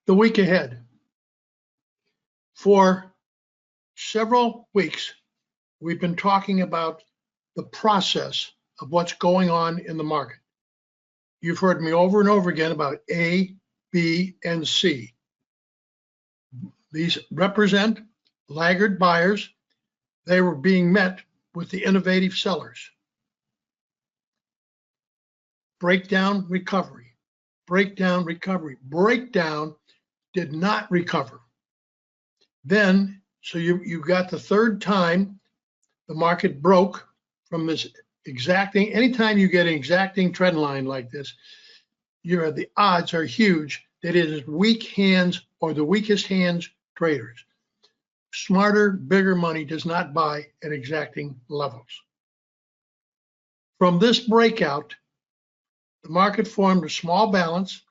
the week ahead. For several weeks, we've been talking about the process of what's going on in the market. You've heard me over and over again about A, B, and C. These represent laggard buyers. They were being met with the innovative sellers. Breakdown, recovery. Breakdown, recovery. Breakdown did not recover. Then, so you got the third time the market broke from this exacting. Anytime you get an exacting trend line like this, the odds are huge that it is weak hands or the weakest hands traders. Smarter, bigger money does not buy at exacting levels. From this breakout, the market formed a small balance.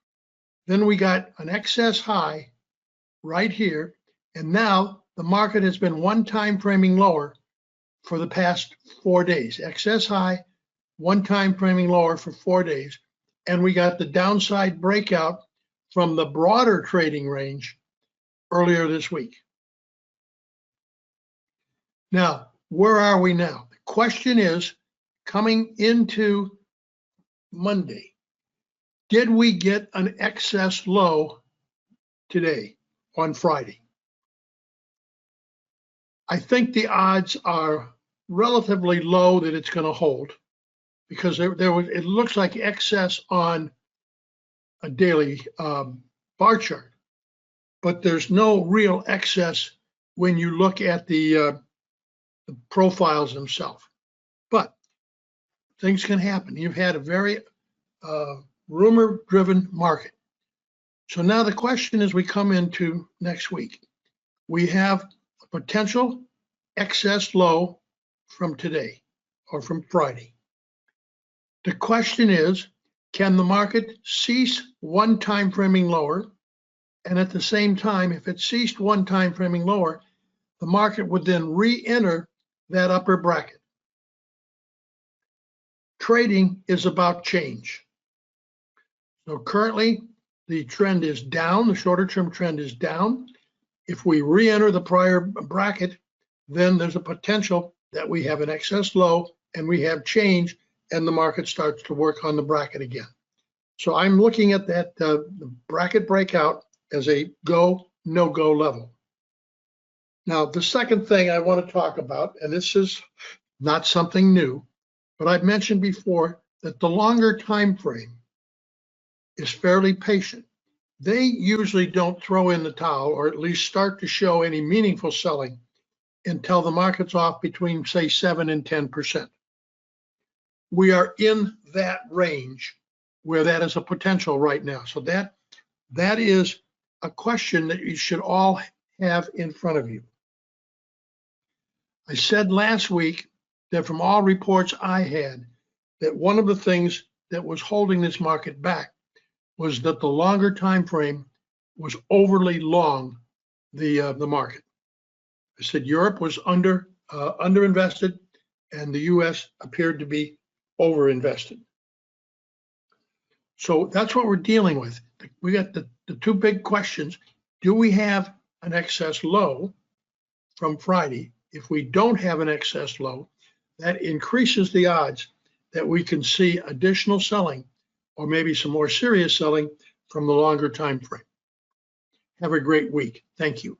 Then we got an excess high right here. And now the market has been one time framing lower for the past 4 days. Excess high, one time framing lower for 4 days. And we got the downside breakout from the broader trading range earlier this week. Now, where are we now? The question is, coming into Monday, did we get an excess low today on Friday? I think the odds are relatively low that it's going to hold, because it looks like excess on a daily bar chart, but there's no real excess when you look at the profiles themselves. But things can happen. You've had a very rumor-driven market. So now the question is, we come into next week, we have a potential excess low from today or from Friday. The question is, can the market cease one time framing lower? And at the same time, if it ceased one time framing lower, the market would then re-enter that upper bracket. Trading is about change. So currently, the trend is down. The shorter term trend is down. If we re-enter the prior bracket, then there's a potential that we have an excess low and we have change, and the market starts to work on the bracket again. So I'm looking at that the bracket breakout as a go, no-go level. Now, the second thing I want to talk about, and this is not something new, but I've mentioned before that the longer time frame is fairly patient. They usually don't throw in the towel, or at least start to show any meaningful selling, until the market's off between, say, 7 and 10%. We are in that range where that is a potential right now. So that is a question that you should all have in front of you. I said last week that from all reports I had, that one of the things that was holding this market back was that the longer time frame was overly long the market. I said Europe was underinvested, and the U.S. appeared to be overinvested. So that's what we're dealing with. We got the two big questions. Do we have an excess low from Friday? If we don't have an excess low, that increases the odds that we can see additional selling, or maybe some more serious selling from the longer time frame. Have a great week. Thank you.